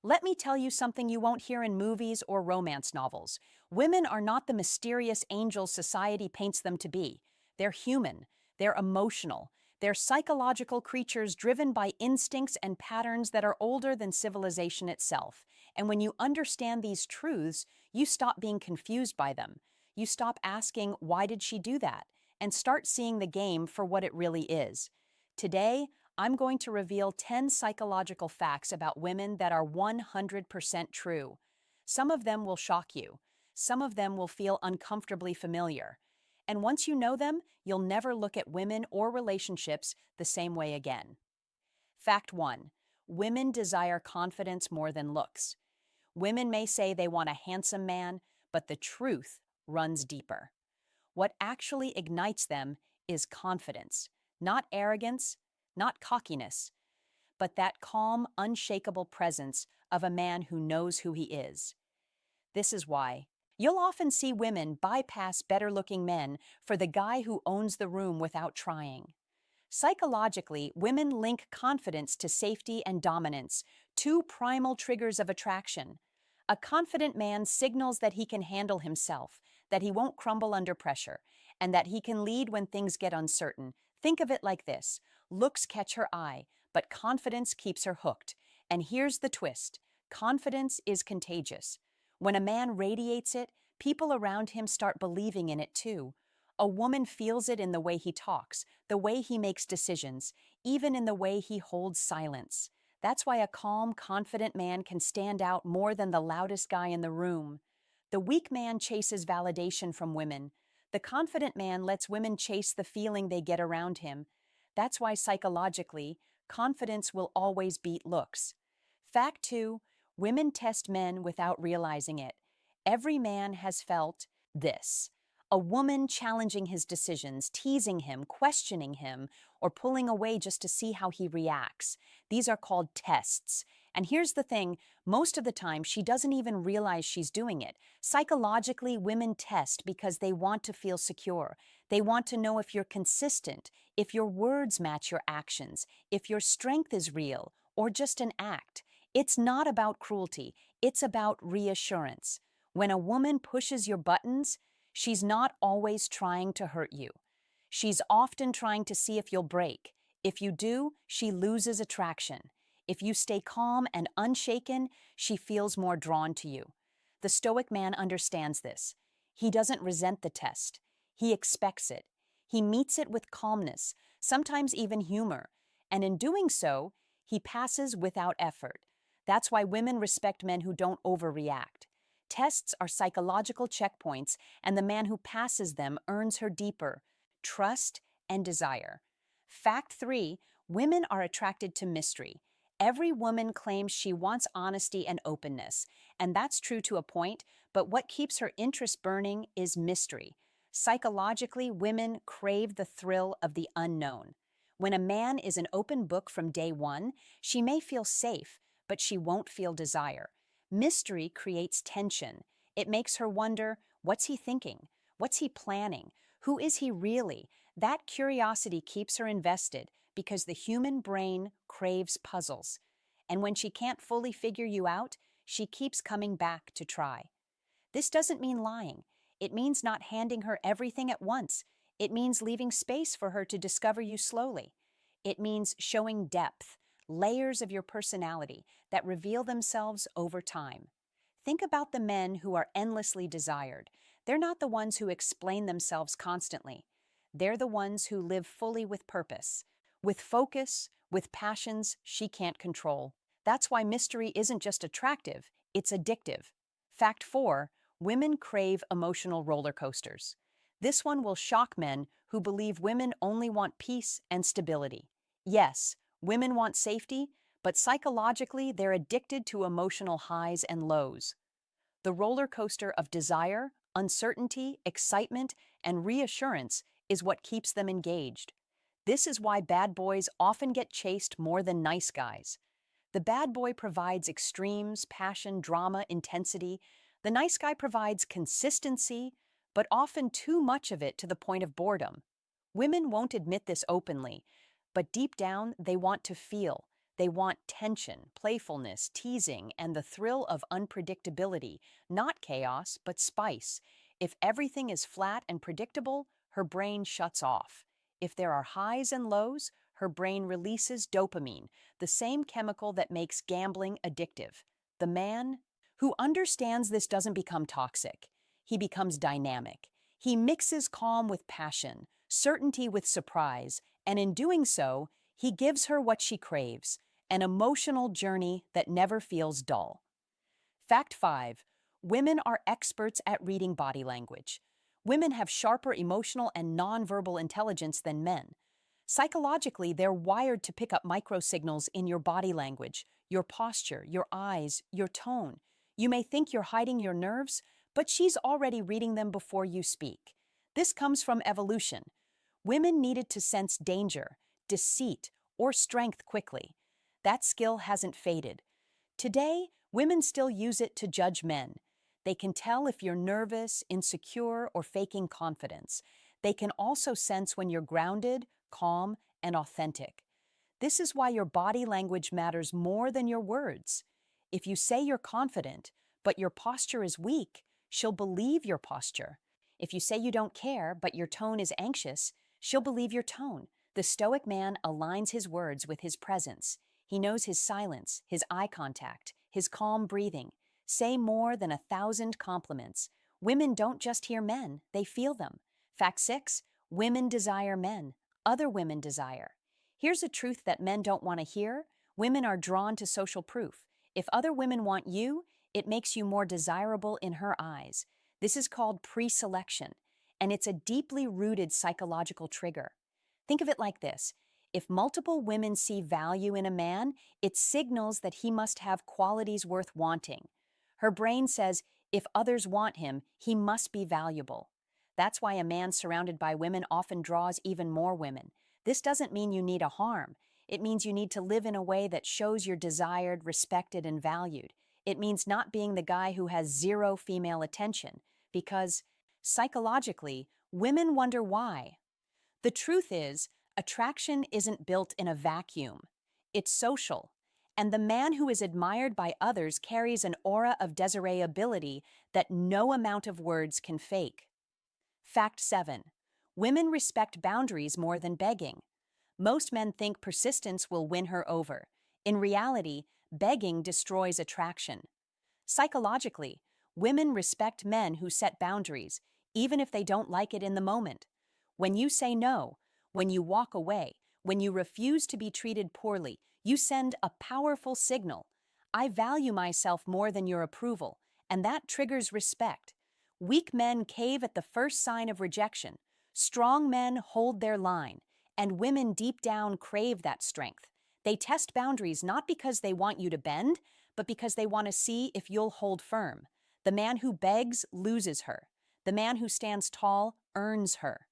Let me tell you something you won't hear in movies or romance novels. Women are not the mysterious angels society paints them to be. They're human, they're emotional, they're psychological creatures driven by instincts and patterns that are older than civilization itself. And when you understand these truths, you stop being confused by them. You stop asking, why did she do that? And start seeing the game for what it really is. Today, I'm going to reveal 10 psychological facts about women that are 100% true. Some of them will shock you. Some of them will feel uncomfortably familiar. And once you know them, you'll never look at women or relationships the same way again. Fact 1. Women desire confidence more than looks. Women may say they want a handsome man, but the truth runs deeper. What actually ignites them is confidence, not arrogance, not cockiness, but that calm, unshakable presence of a man who knows who he is. This is why you'll often see women bypass better-looking men for the guy who owns the room without trying. Psychologically, women link confidence to safety and dominance, two primal triggers of attraction. A confident man signals that he can handle himself, that he won't crumble under pressure, and that he can lead when things get uncertain. Think of it like this: looks catch her eye, but confidence keeps her hooked. And here's the twist: confidence is contagious. When a man radiates it, people around him start believing in it too. A woman feels it in the way he talks, the way he makes decisions, even in the way he holds silence. That's why a calm, confident man can stand out more than the loudest guy in the room. The weak man chases validation from women. The confident man lets women chase the feeling they get around him. That's why psychologically, confidence will always beat looks. Fact 2. Women test men without realizing it. Every man has felt this: a woman challenging his decisions, teasing him, questioning him, or pulling away just to see how he reacts. These are called tests. And here's the thing: most of the time, she doesn't even realize she's doing it. Psychologically, women test because they want to feel secure. They want to know if you're consistent, if your words match your actions, if your strength is real or just an act. It's not about cruelty, it's about reassurance. When a woman pushes your buttons, she's not always trying to hurt you. She's often trying to see if you'll break. If you do, she loses attraction. If you stay calm and unshaken, she feels more drawn to you. The Stoic man understands this. He doesn't resent the test. He expects it. He meets it with calmness, sometimes even humor. And in doing so, he passes without effort. That's why women respect men who don't overreact. Tests are psychological checkpoints, and the man who passes them earns her deeper trust and desire. Fact 3. Women are attracted to mystery. Every woman claims she wants honesty and openness, and that's true to a point, but what keeps her interest burning is mystery. Psychologically, women crave the thrill of the unknown. When a man is an open book from day one, she may feel safe, but she won't feel desire. Mystery creates tension. It makes her wonder, what's he thinking? What's he planning? Who is he really? That curiosity keeps her invested because the human brain craves puzzles. And when she can't fully figure you out, she keeps coming back to try. This doesn't mean lying. It means not handing her everything at once. It means leaving space for her to discover you slowly. It means showing depth, layers of your personality that reveal themselves over time. Think about the men who are endlessly desired. They're not the ones who explain themselves constantly. They're the ones who live fully with purpose, with focus, with passions she can't control. That's why mystery isn't just attractive, it's addictive. Fact 4. Women crave emotional roller coasters. This one will shock men who believe women only want peace and stability. Yes, women want safety, but psychologically they're addicted to emotional highs and lows. The roller coaster of desire, uncertainty, excitement, and reassurance is what keeps them engaged. This is why bad boys often get chased more than nice guys. The bad boy provides extremes, passion, drama, intensity. The nice guy provides consistency, but often too much of it to the point of boredom. Women won't admit this openly, but deep down they want to feel. They want tension, playfulness, teasing, and the thrill of unpredictability, not chaos, but spice. If everything is flat and predictable, her brain shuts off. If there are highs and lows, her brain releases dopamine, the same chemical that makes gambling addictive. The man who understands this doesn't become toxic. He becomes dynamic. He mixes calm with passion, certainty with surprise, and in doing so, he gives her what she craves, an emotional journey that never feels dull. Fact 5. Women are experts at reading body language. Women have sharper emotional and nonverbal intelligence than men. Psychologically, they're wired to pick up microsignals in your body language, your posture, your eyes, your tone. You may think you're hiding your nerves, but she's already reading them before you speak. This comes from evolution. Women needed to sense danger, deceit, or strength quickly. That skill hasn't faded. Today, women still use it to judge men. They can tell if you're nervous, insecure, or faking confidence. They can also sense when you're grounded, calm, and authentic. This is why your body language matters more than your words. If you say you're confident, but your posture is weak, she'll believe your posture. If you say you don't care, but your tone is anxious, she'll believe your tone. The Stoic man aligns his words with his presence. He knows his silence, his eye contact, his calm breathing. Say more than 1,000 compliments. Women don't just hear men, they feel them. Fact 6. Women desire men. Other women desire. Here's a truth that men don't want to hear. Women are drawn to social proof. If other women want you, it makes you more desirable in her eyes. This is called pre-selection, and it's a deeply rooted psychological trigger. Think of it like this. If multiple women see value in a man, it signals that he must have qualities worth wanting. Her brain says, if others want him, he must be valuable. That's why a man surrounded by women often draws even more women. This doesn't mean you need a harm. It means you need to live in a way that shows you're desired, respected, and valued. It means not being the guy who has zero female attention, because psychologically, women wonder why. The truth is, attraction isn't built in a vacuum. It's social. And the man who is admired by others carries an aura of desirability that no amount of words can fake. Fact 7. Women respect boundaries more than begging. Most men think persistence will win her over. In reality, begging destroys attraction. Psychologically, women respect men who set boundaries, even if they don't like it in the moment. When you say no, when you walk away, when you refuse to be treated poorly, you send a powerful signal. I value myself more than your approval, and that triggers respect. Weak men cave at the first sign of rejection. Strong men hold their line, and women deep down crave that strength. They test boundaries not because they want you to bend, but because they want to see if you'll hold firm. The man who begs loses her. The man who stands tall earns her.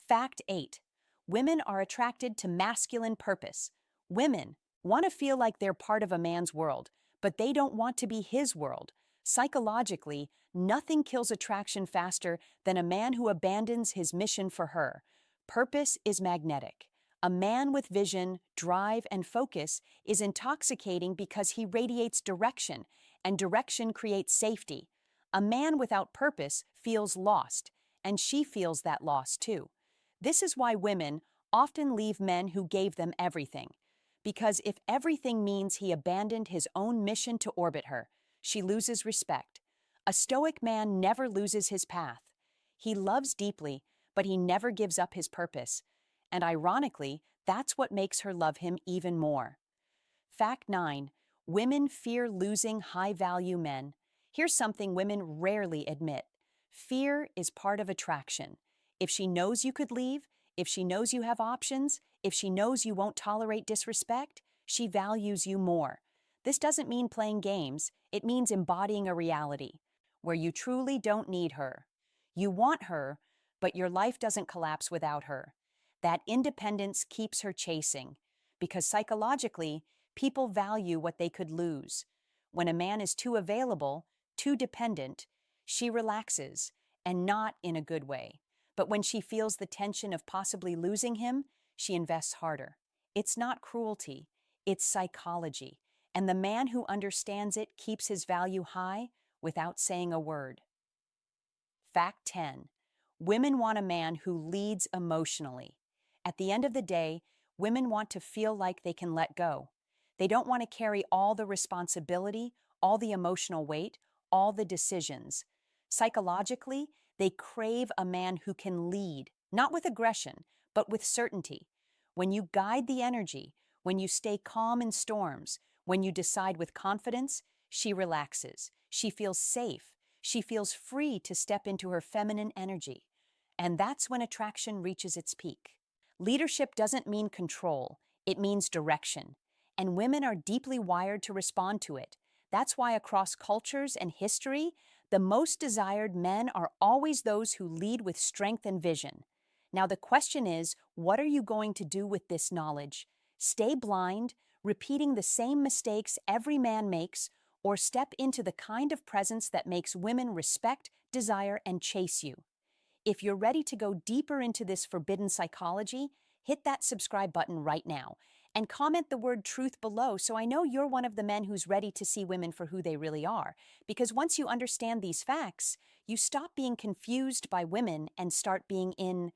Fact 8. Women are attracted to masculine purpose. Women want to feel like they're part of a man's world, but they don't want to be his world. Psychologically, nothing kills attraction faster than a man who abandons his mission for her. Purpose is magnetic. A man with vision, drive, and focus is intoxicating because he radiates direction, and direction creates safety. A man without purpose feels lost, and she feels that loss too. This is why women often leave men who gave them everything. Because if everything means he abandoned his own mission to orbit her, she loses respect. A Stoic man never loses his path. He loves deeply, but he never gives up his purpose. And ironically, that's what makes her love him even more. Fact 9. Women fear losing high-value men. Here's something women rarely admit. Fear is part of attraction. If she knows you could leave, if she knows you have options, if she knows you won't tolerate disrespect, she values you more. This doesn't mean playing games. It means embodying a reality where you truly don't need her. You want her, but your life doesn't collapse without her. That independence keeps her chasing, because psychologically, people value what they could lose. When a man is too available, too dependent, she relaxes, and not in a good way. But when she feels the tension of possibly losing him, she invests harder. It's not cruelty. It's psychology, and the man who understands it keeps his value high without saying a word. Fact 10. Women want a man who leads emotionally. At the end of the day, women want to feel like they can let go. They don't want to carry all the responsibility, all the emotional weight, all the decisions. Psychologically, they crave a man who can lead, not with aggression, but with certainty. When you guide the energy, when you stay calm in storms, when you decide with confidence, she relaxes. She feels safe. She feels free to step into her feminine energy. And that's when attraction reaches its peak. Leadership doesn't mean control, it means direction. And women are deeply wired to respond to it. That's why across cultures and history, the most desired men are always those who lead with strength and vision. Now, the question is, what are you going to do with this knowledge? Stay blind, repeating the same mistakes every man makes, or step into the kind of presence that makes women respect, desire, and chase you? If you're ready to go deeper into this forbidden psychology, hit that subscribe button right now and comment the word truth below so I know you're one of the men who's ready to see women for who they really are. Because once you understand these facts, you stop being confused by women and start being in